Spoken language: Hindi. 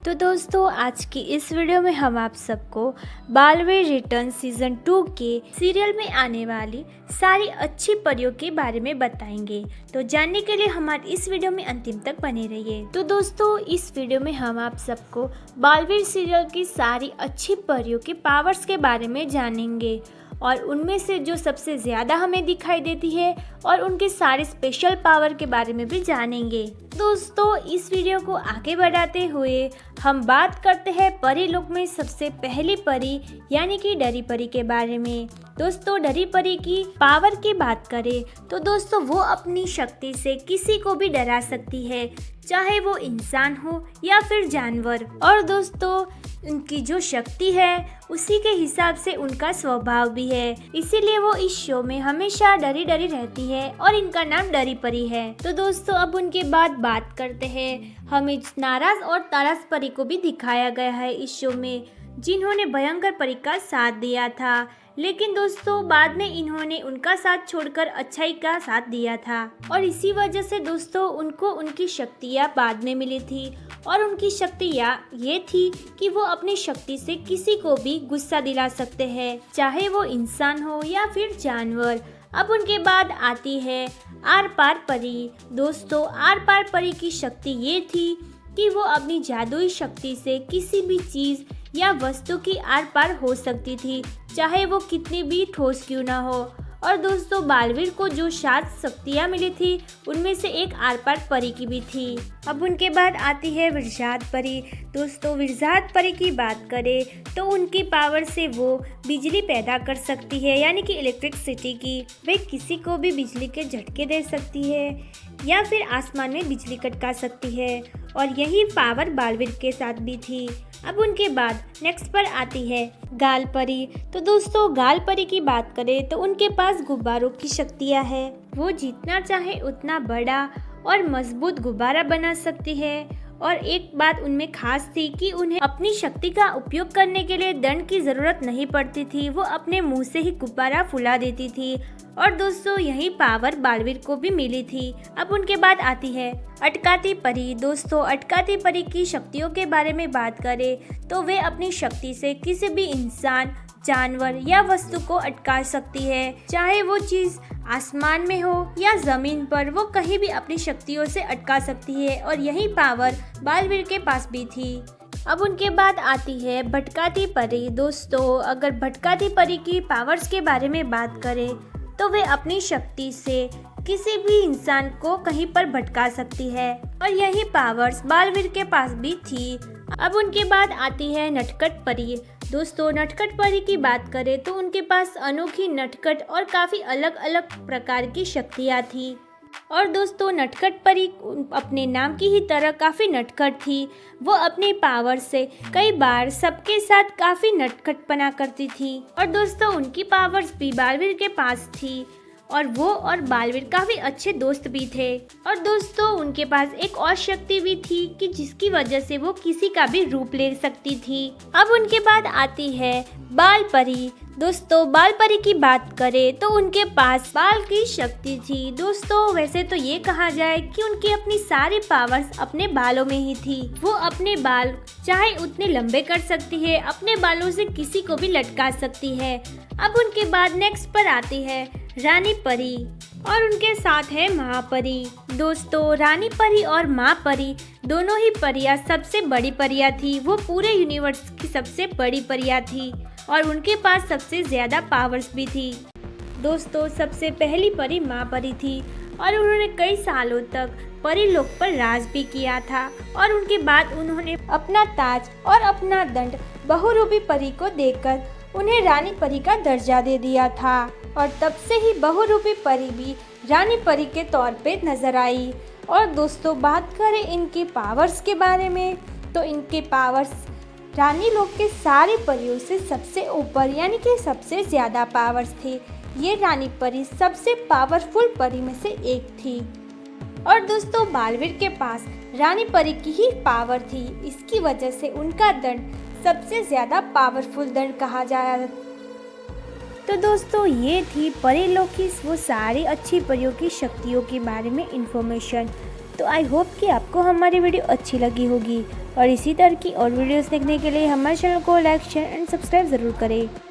तो दोस्तों आज की इस वीडियो में हम आप सबको बालवीर रिटर्न सीजन 2 के सीरियल में आने वाली सारी अच्छी परियों के बारे में बताएंगे। तो जानने के लिए हमारे इस वीडियो में अंतिम तक बने रहिए। तो दोस्तों इस वीडियो में हम आप सबको बालवीर सीरियल की सारी अच्छी परियों के पावर्स के बारे में जानेंगे और उनमें से जो सबसे ज़्यादा हमें दिखाई देती है और उनके सारे स्पेशल पावर के बारे में भी जानेंगे। दोस्तों इस वीडियो को आगे बढ़ाते हुए हम बात करते हैं परी लोक में सबसे पहली परी यानी कि डरी परी के बारे में। दोस्तों डरी परी की पावर की बात करें तो दोस्तों वो अपनी शक्ति से किसी को भी डरा सकती है, चाहे वो इंसान हो या फिर जानवर। और दोस्तों उनकी जो शक्ति है उसी के हिसाब से उनका स्वभाव भी है, इसीलिए वो इस शो में हमेशा डरी डरी रहती है और इनका नाम डरी परी है। तो दोस्तों अब उनके बाद बात करते हैं, हमें नाराज और तारास परी को भी दिखाया गया है इस शो में, जिन्होंने भयंकर परी का साथ दिया था, लेकिन दोस्तों बाद में इन्होंने उनका साथ छोड़कर अच्छाई का साथ दिया था और इसी वजह से दोस्तों उनको उनकी शक्तियाँ बाद में मिली थी। और उनकी शक्तियाँ ये थी कि वो अपनी शक्ति से किसी को भी गुस्सा दिला सकते हैं, चाहे वो इंसान हो या फिर जानवर। अब उनके बाद आती है आर पार परी। दोस्तों आर पार परी की शक्ति ये थी कि वो अपनी जादुई शक्ति से किसी भी चीज़ या वस्तु की आर पार हो सकती थी, चाहे वो कितनी भी ठोस क्यों ना हो। और दोस्तों बालवीर को जो 7 शक्तियाँ मिली थी उनमें से एक आर पार परी की भी थी। अब उनके बाद आती है विरजात परी। दोस्तों विरजात परी की बात करें तो उनकी पावर से वो बिजली पैदा कर सकती है, यानी कि इलेक्ट्रिसिटी की। वे किसी को भी बिजली के झटके दे सकती है या फिर आसमान में बिजली कटका सकती है, और यही पावर बालवीर के साथ भी थी। अब उनके बाद नेक्स्ट पर आती है गाल परी। तो दोस्तों गाल परी की बात करें तो उनके पास गुब्बारों की शक्तियाँ है, वो जितना चाहे उतना बड़ा और मजबूत गुब्बारा बना सकती है। और एक बात उनमें खास थी कि उन्हें अपनी शक्ति का उपयोग करने के लिए दंड की जरूरत नहीं पड़ती थी, वो अपने मुंह से ही गुब्बारा फुला देती थी। और दोस्तों यही पावर बालवीर को भी मिली थी। अब उनके बाद आती है अटकाती परी। दोस्तों अटकाती परी की शक्तियों के बारे में बात करें तो वे अपनी शक्ति से किसी भी इंसान, जानवर या वस्तु को अटका सकती है, चाहे वो चीज़ आसमान में हो या जमीन पर, वो कहीं भी अपनी शक्तियों से अटका सकती है। और यही पावर बालवीर के पास भी थी। अब उनके बाद आती है भटकाती परी। दोस्तों अगर भटकाती परी की पावर्स के बारे में बात करें तो वे अपनी शक्ति से किसी भी इंसान को कहीं पर भटका सकती है, और यही पावर्स बालवीर के पास भी थी। अब उनके बाद आती है नटखट परी। दोस्तों नटखट परी की बात करें तो उनके पास अनोखी, नटखट और काफ़ी अलग अलग प्रकार की शक्तियाँ थी। और दोस्तों नटखट परी अपने नाम की ही तरह काफ़ी नटखट थी। वो अपनी पावर से कई बार सबके साथ काफ़ी नटखटपना करती थी। और दोस्तों उनकी पावर्स भी बालवीर के पास थी और वो और बालवीर काफ़ी अच्छे दोस्त भी थे। और दोस्तों उनके पास एक और शक्ति भी थी कि जिसकी वजह से वो किसी का भी रूप ले सकती थी। अब उनके बाद आती है बाल परी। दोस्तों बाल परी की बात करें तो उनके पास बाल की शक्ति थी। दोस्तों वैसे तो ये कहा जाए कि उनकी अपनी सारी पावर्स अपने बालों में ही थी। वो अपने बाल चाहे उतने लंबे कर सकती है, अपने बालों से किसी को भी लटका सकती है। अब उनके बाद नेक्स्ट पर आती है रानी परी और उनके साथ है महापरी। दोस्तों रानी परी और माँ परी दोनों ही परियां सबसे बड़ी परियां थी। वो पूरे यूनिवर्स की सबसे बड़ी परियां थी और उनके पास सबसे ज़्यादा पावर्स भी थी। दोस्तों सबसे पहली परी माँ परी थी और उन्होंने कई सालों तक परी लोक पर राज भी किया था। और उनके बाद उन्होंने अपना ताज और अपना दंड बहुरूपी परी को देकर उन्हें रानी परी का दर्जा दे दिया था, और तब से ही बहुरूपी परी भी रानी परी के तौर पे नजर आई। और दोस्तों बात करें इनकी पावर्स के बारे में तो इनके पावर्स रानी लोक के सारे परियों से सबसे ऊपर, यानी कि सबसे ज़्यादा पावर्स थे। ये रानी परी सबसे पावरफुल परी में से एक थी। और दोस्तों बालवीर के पास रानी परी की ही पावर थी, इसकी वजह से उनका दंड सबसे ज़्यादा पावरफुल दंड कहा जाया। तो दोस्तों ये थी परी लोक की वो सारी अच्छी परियों की शक्तियों के बारे में इंफॉर्मेशन। तो आई होप कि आपको हमारी वीडियो अच्छी लगी होगी और इसी तरह की और वीडियोस देखने के लिए हमारे चैनल को लाइक शेयर एंड सब्सक्राइब ज़रूर करें।